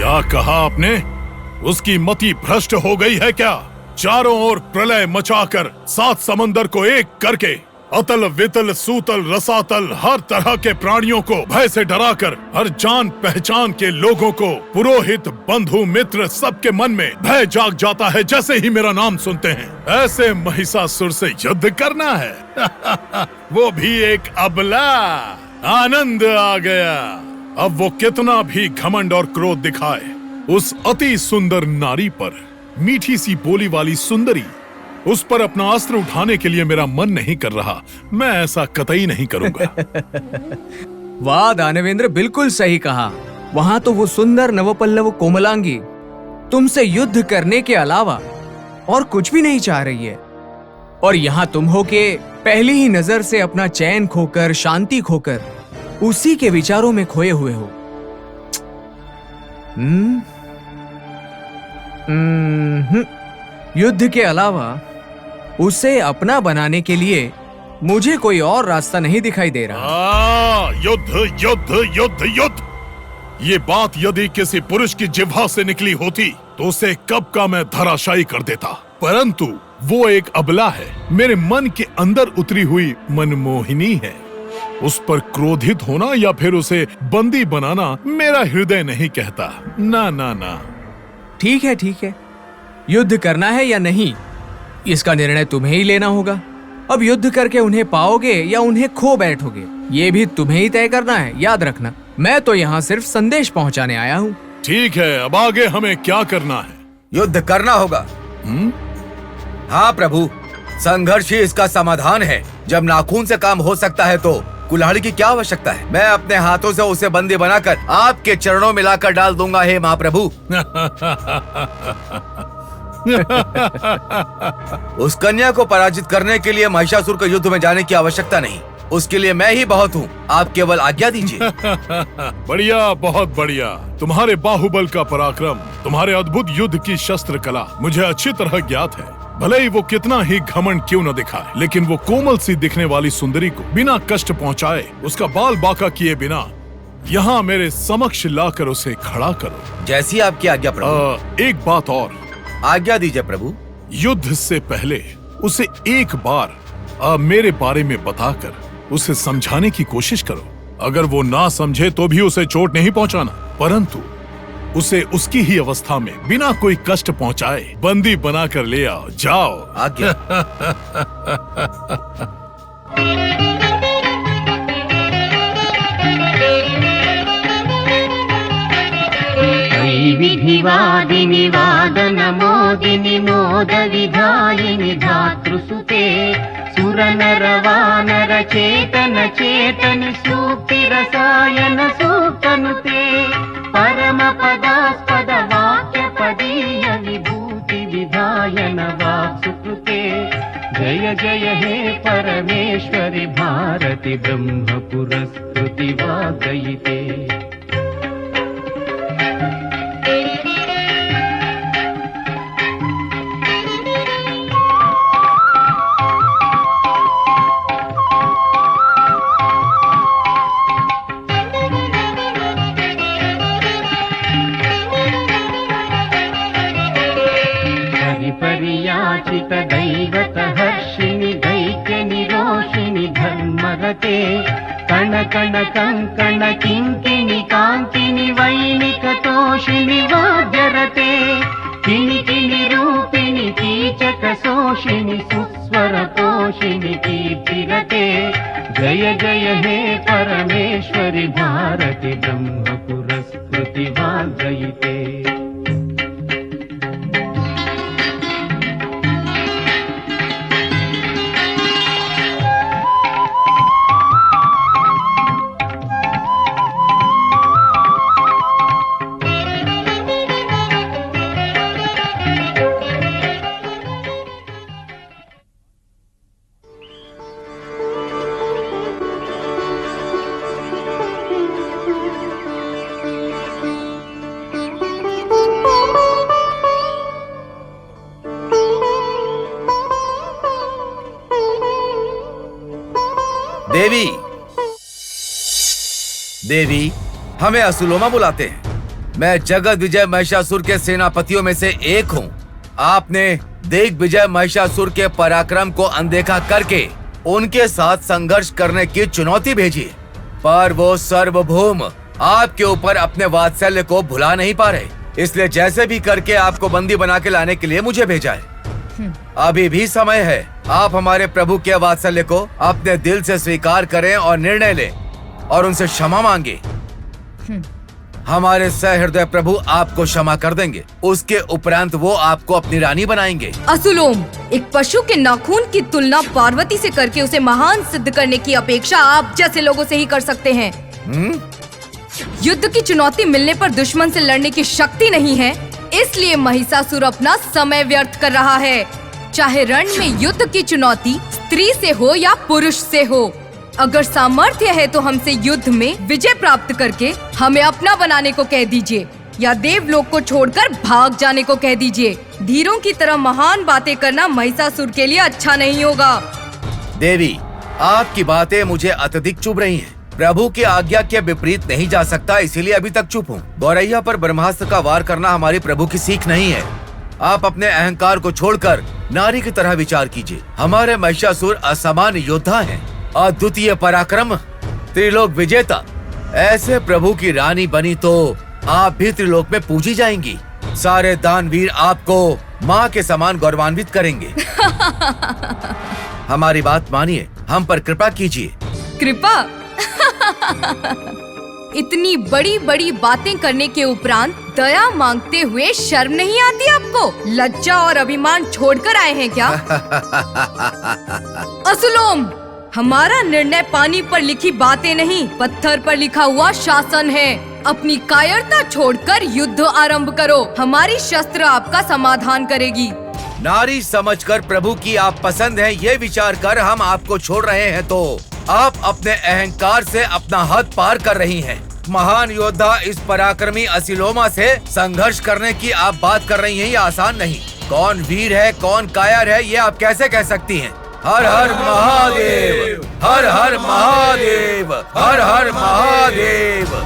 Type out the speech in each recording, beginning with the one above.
क्या कहा आपने? उसकी मति भ्रष्ट हो गई है क्या? चारों ओर प्रलय मचाकर 7 समंदर को एक करके अतल वितल सूतल रसातल हर तरह के प्राणियों को भय से डराकर हर जान पहचान के लोगों को पुरोहित बंधु मित्र सबके मन में भय जाग जाता है जैसे ही मेरा नाम सुनते हैं। ऐसे महिषासुर से युद्ध करना है? वो भी एक अबला। आनंद आ गया। अब वो कितना भी घमंड और क्रोध दिखाए, उस अति सुंदर नारी पर, मीठी सी बोली वाली सुंदरी, उस पर अपना अस्त्र उठाने के लिए मेरा मन नहीं कर रहा। मैं ऐसा कतई नहीं करूंगा। वाह दानवेंद्र, बिल्कुल सही कहा। वहां तो वो सुंदर नवपल्लव कोमलांगी तुमसे युद्ध करने के अलावा और कुछ भी नहीं चाह रही है, और यहाँ तुम हो के पहली ही नजर से अपना चैन खोकर, शांति खोकर उसी के विचारों में खोए हुए हो। युद्ध के अलावा उसे अपना बनाने के लिए मुझे कोई और रास्ता नहीं दिखाई दे रहा। युद्ध युद्ध युद्ध युद्ध, ये बात यदि किसी पुरुष की जिह्वा से निकली होती तो उसे कब का मैं धराशायी कर देता, परंतु वो एक अबला है, मेरे मन के अंदर उतरी हुई मनमोहिनी है। उस पर क्रोधित होना या फिर उसे बंदी बनाना मेरा हृदय नहीं कहता। ना ना ना। ठीक है ठीक है, युद्ध करना है या नहीं, इसका निर्णय तुम्हें ही लेना होगा। अब युद्ध करके उन्हें पाओगे या उन्हें खो बैठोगे, ये भी तुम्हें ही तय करना है। याद रखना, मैं तो यहाँ सिर्फ संदेश पहुँचाने आया हूँ। ठीक है, अब आगे हमें क्या करना है? युद्ध करना होगा। हाँ प्रभु, संघर्ष ही इसका समाधान है। जब नाखून से काम हो सकता है तो कुल्हाड़ी की क्या आवश्यकता है? मैं अपने हाथों से उसे बंदी बनाकर आपके चरणों में लाकर डाल दूंगा। हे महाप्रभु। उस कन्या को पराजित करने के लिए महिषासुर के युद्ध में जाने की आवश्यकता नहीं, उसके लिए मैं ही बहुत हूँ। आप केवल आज्ञा दीजिए। बढ़िया, बहुत बढ़िया। तुम्हारे बाहुबल का पराक्रम, तुम्हारे अद्भुत युद्ध की शस्त्र कला मुझे अच्छी तरह ज्ञात है। भले ही वो कितना ही घमंड क्यों न दिखाए, लेकिन वो कोमल सी दिखने वाली सुंदरी को बिना कष्ट पहुँचाए, उसका बाल बांका किए बिना यहाँ मेरे समक्ष लाकर उसे खड़ा करो। जैसी आपकी आज्ञा प्रभु। एक बात और। आज्ञा दीजिए प्रभु। युद्ध से पहले उसे एक बार मेरे बारे में बताकर उसे समझाने की कोशिश करो। अगर वो ना समझे तो भी उसे चोट नहीं पहुंचाना, परंतु उसे उसकी ही अवस्था में बिना कोई कष्ट पहुंचाए बंदी बनाकर ले आओ। जाओ। आज्ञा। विधिवादिनि वादन मोदिनि मोद विधायिनि धातृसुते सुरनर वानर चेतन चेतन सूक्ति रसायन सूक्तनुते परम पदास्पद वाक्य पदीय विभूति विधायन वाक्सुकृते। जय जय हे परमेश्वरि भारति ब्रह्म पुरस्कृति वाग्गयिते। परियाचित दैवत हर्षिणि दैत्य निरोषिणि धर्मरते कण कण कंकण किंकिणि कांतिनि वैनिक तोषिणि वाद्यरते किणि किणि रूपिणि कीचक शोषिणि सुस्वर पोषिणि कीर्तिरते। जय जय हे परमेश्वरि भारति ब्रह्म पुरस्कृति वाग्गयिते। देवी, देवी, हमें असुलोमा बुलाते हैं। मैं जगत विजय महिषासुर के सेनापतियों में से एक हूँ। आपने दिग्विजय महिषासुर के पराक्रम को अनदेखा करके उनके साथ संघर्ष करने की चुनौती भेजी, पर वो सार्वभौम आपके ऊपर अपने वात्सल्य को भुला नहीं पा रहे, इसलिए जैसे भी करके आपको बंदी बना के लाने के लिए मुझे भेजा है। अभी भी समय है, आप हमारे प्रभु के वात्सल्य को अपने दिल से स्वीकार करें और निर्णय लें और उनसे क्षमा मांगे। हमारे सहृदय प्रभु आपको क्षमा कर देंगे, उसके उपरांत वो आपको अपनी रानी बनाएंगे। असुलोम, एक पशु के नाखून की तुलना पार्वती से करके उसे महान सिद्ध करने की अपेक्षा आप जैसे लोगों से ही कर सकते हैं। युद्ध की चुनौती मिलने पर दुश्मन से लड़ने की शक्ति नहीं है, इसलिए महिषासुर अपना समय व्यर्थ कर रहा है। चाहे रण में युद्ध की चुनौती स्त्री से हो या पुरुष से हो, अगर सामर्थ्य है तो हमसे युद्ध में विजय प्राप्त करके हमें अपना बनाने को कह दीजिए, या देवलोक को छोड़कर भाग जाने को कह दीजिए। धीरों की तरह महान बातें करना महिषासुर के लिए अच्छा नहीं होगा। देवी, आपकी बातें मुझे अत्यधिक चुभ रही हैं। प्रभु की आज्ञा के विपरीत नहीं जा सकता, इसीलिए अभी तक चुप हूँ। गौरैया पर ब्रह्मास्त्र का वार करना हमारे प्रभु की सीख नहीं है। आप अपने अहंकार को छोड़कर नारी की तरह विचार कीजिए। हमारे महिषासुर असामान्य योद्धा हैं, अद्वितीय पराक्रम, त्रिलोक विजेता। ऐसे प्रभु की रानी बनी तो आप भी त्रिलोक में पूजी जाएंगी। सारे दानवीर आपको माँ के समान गौरवान्वित करेंगे। हमारी बात मानिए, हम पर कृपा कीजिए। कृपा? इतनी बड़ी बड़ी बातें करने के उपरांत दया मांगते हुए शर्म नहीं आती आपको? लज्जा और अभिमान छोड़कर आए हैं क्या? असुलोम, हमारा निर्णय पानी पर लिखी बातें नहीं, पत्थर पर लिखा हुआ शासन है। अपनी कायरता छोड़कर युद्ध आरंभ करो, हमारी शस्त्र आपका समाधान करेगी। नारी समझकर प्रभु की आप पसंद हैं, ये विचार कर हम आपको छोड़ रहे हैं तो आप अपने अहंकार से अपना हद पार कर रही हैं। महान योद्धा इस पराक्रमी असिलोमा से संघर्ष करने की आप बात कर रही हैं, ये आसान नहीं। कौन वीर है कौन कायर है ये आप कैसे कह सकती हैं? हर हर महादेव, हर हर महादेव, हर हर महादेव।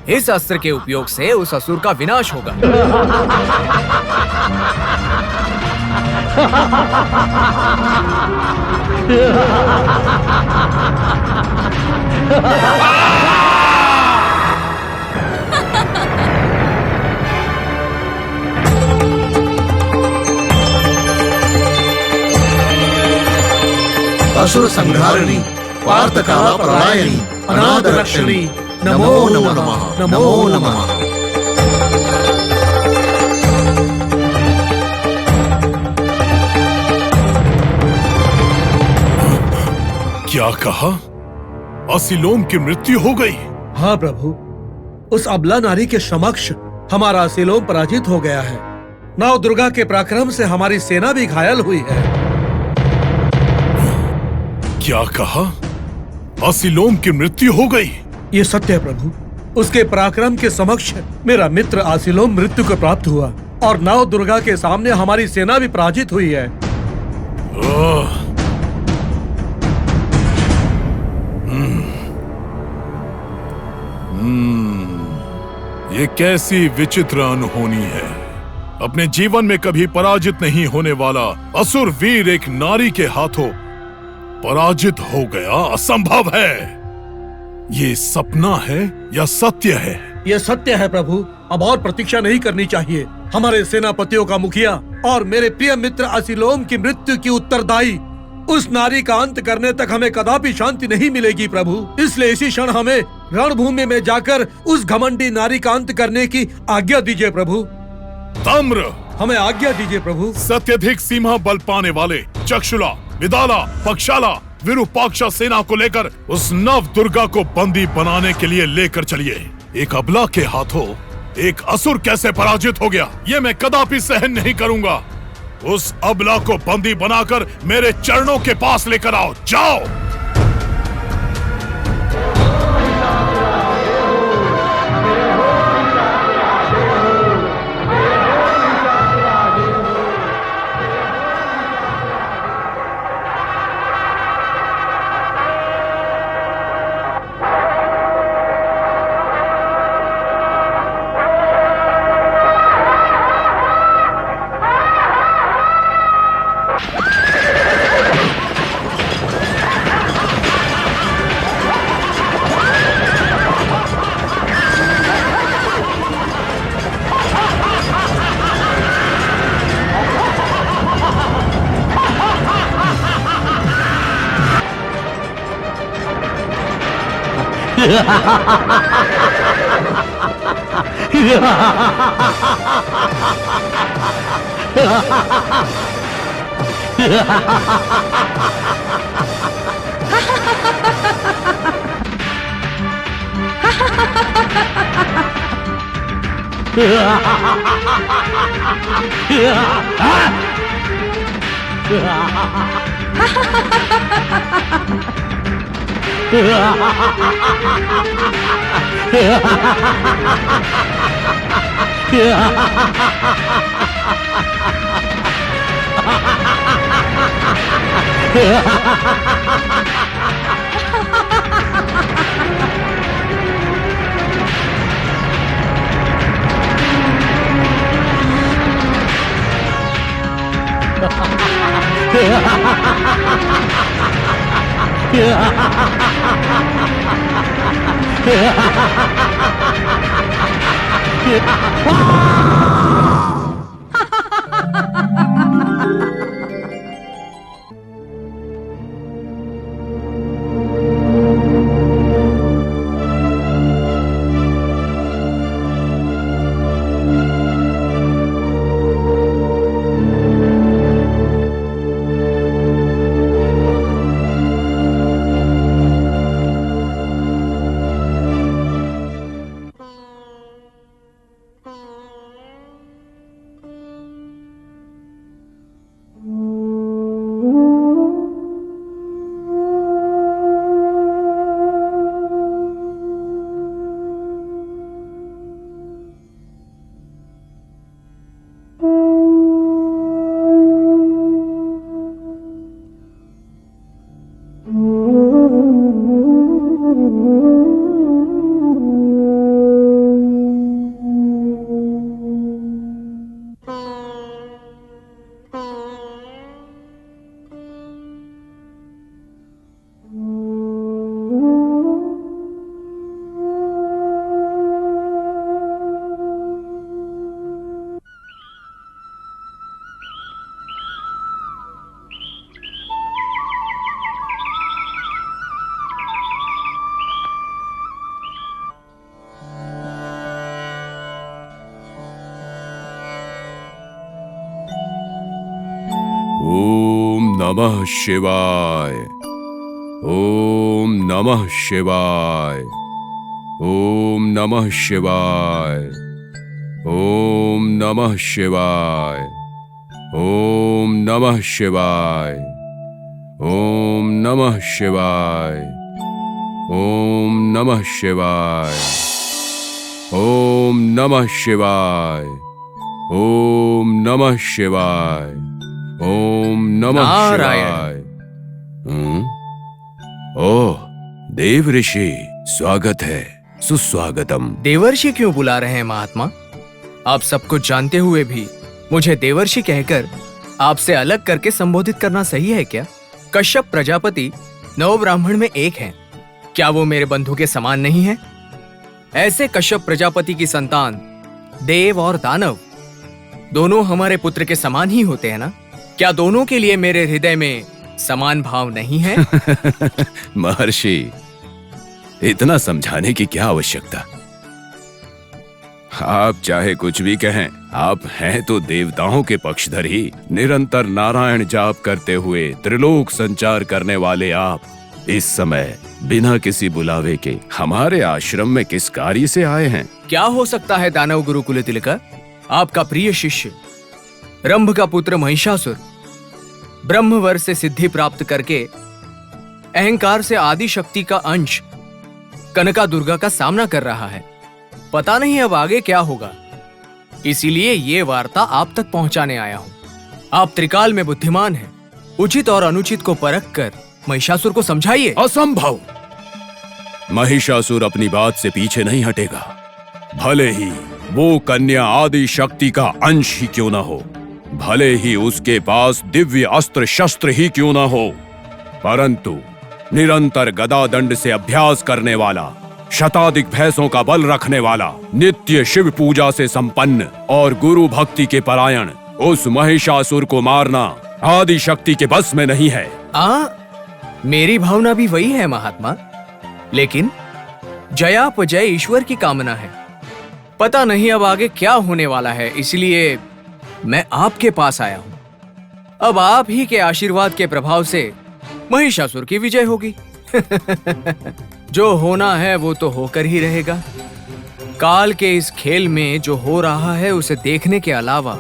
इस अस्त्र के उपयोग से उस असुर का विनाश होगा। असुर संहारिणी, पार्थकाला प्रलयिनी, अनाथ रक्षिणी, नमो नमः, नमो नमः। क्या कहा? असिलोम की मृत्यु हो गई? हाँ प्रभु, उस अबला नारी के समक्ष हमारा असिलोम पराजित हो गया है। नव दुर्गा के पराक्रम से हमारी सेना भी घायल हुई है। क्या कहा? आसिलोम की मृत्यु हो गई? ये सत्य है प्रभु। उसके पराक्रम के समक्ष मेरा मित्र आसिलोम मृत्यु को प्राप्त हुआ और नव दुर्गा के सामने हमारी सेना भी पराजित हुई है। ये कैसी विचित्र अनहोनी है। अपने जीवन में कभी पराजित नहीं होने वाला असुर वीर एक नारी के हाथों पराजित हो गया, असंभव है। ये सपना है या सत्य है? ये सत्य है प्रभु। अब और प्रतीक्षा नहीं करनी चाहिए। हमारे सेनापतियों का मुखिया और मेरे प्रिय मित्र आसिलोम की मृत्यु की उत्तरदायी उस नारी का अंत करने तक हमें कदापि शांति नहीं मिलेगी प्रभु। इसलिए इसी क्षण हमें रणभूमि में जाकर उस घमंडी नारी का अंत करने की आज्ञा दीजिए प्रभु। ताम्र, हमें आज्ञा दीजिए प्रभु। सत्यधिक सीमा बल पाने वाले चक्षुला, विदाला, पक्षाला, विरूपाक्षा सेना को लेकर उस नव दुर्गा को बंदी बनाने के लिए लेकर चलिए। एक अबला के हाथों एक असुर कैसे पराजित हो गया, ये मैं कदापि सहन नहीं करूंगा। उस अबला को बंदी बनाकर मेरे चरणों के पास लेकर आओ। जाओ। नमः शिवाय। ओम नमः शिवाय। ओम नमः शिवाय। ओम नमः शिवाय। ओम नमः शिवाय। ओम नमः शिवाय। ओम नमः शिवाय। ओम नमः शिवाय। ओम नमः शिवाय। ओम नमः शिवाय। ओह, देव ऋषि, स्वागत है, सुस्वागतम। देवर्षि क्यों बुला रहे हैं महात्मा? आप सब कुछ जानते हुए भी मुझे देवर्षि कहकर आपसे अलग करके संबोधित करना सही है क्या? कश्यप प्रजापति 9 ब्राह्मण में एक हैं। क्या वो मेरे बंधु के समान नहीं है? ऐसे कश्यप प्रजापति की संतान देव और दानव दोनों हमारे पुत्र के समान ही होते हैं ना? क्या दोनों के लिए मेरे हृदय में समान भाव नहीं है? महर्षि, इतना समझाने की क्या आवश्यकता? आप चाहे कुछ भी कहें, आप हैं तो देवताओं के पक्षधर ही। निरंतर नारायण जाप करते हुए त्रिलोक संचार करने वाले आप इस समय बिना किसी बुलावे के हमारे आश्रम में किस कार्य से आए हैं? क्या हो सकता है दानव गुरु कुलतिलका? आपका प्रिय शिष्य रंभ का पुत्र महिषासुर ब्रह्मवर से सिद्धि प्राप्त करके अहंकार से आदि शक्ति का अंश कनका दुर्गा का सामना कर रहा है। पता नहीं अब आगे क्या होगा, इसीलिए ये वार्ता आप तक पहुंचाने आया हूं। आप त्रिकाल में बुद्धिमान हैं, उचित और अनुचित को परख कर महिषासुर को समझाइए। असंभव! महिषासुर अपनी बात से पीछे नहीं हटेगा, भले ही वो कन्या आदि शक्ति का अंश ही क्यों ना हो, भले ही उसके पास दिव्य अस्त्र शस्त्र ही क्यों ना हो, परंतु निरंतर गदा दंड से अभ्यास करने वाला, शताधिक भैंसों का बल रखने वाला, नित्य शिव पूजा से संपन्न और गुरु भक्ति के परायण उस महिषासुर को मारना आदि शक्ति के बस में नहीं है। मेरी भावना भी वही है महात्मा, लेकिन जयापजय ईश्वर की कामना है। पता नहीं अब आगे क्या होने वाला है, इसलिए मैं आपके पास आया हूं। अब आप ही के आशीर्वाद के प्रभाव से महिषासुर की विजय होगी। जो होना है वो तो होकर ही रहेगा। काल के इस खेल में जो हो रहा है उसे देखने के अलावा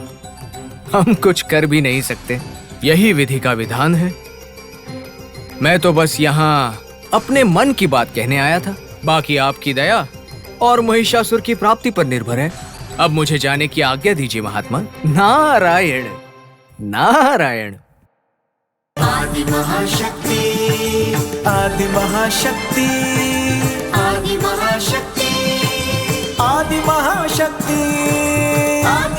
हम कुछ कर भी नहीं सकते। यही विधि का विधान है। मैं तो बस यहाँ अपने मन की बात कहने आया था, बाकी आपकी दया और महिषासुर की प्राप्ति पर निर्भर है। अब मुझे जाने की आज्ञा दीजिए महात्मा। नारायण नारायण। आदि महाशक्ति, आदि महाशक्ति, आदि महाशक्ति, आदि महाशक्ति, आदि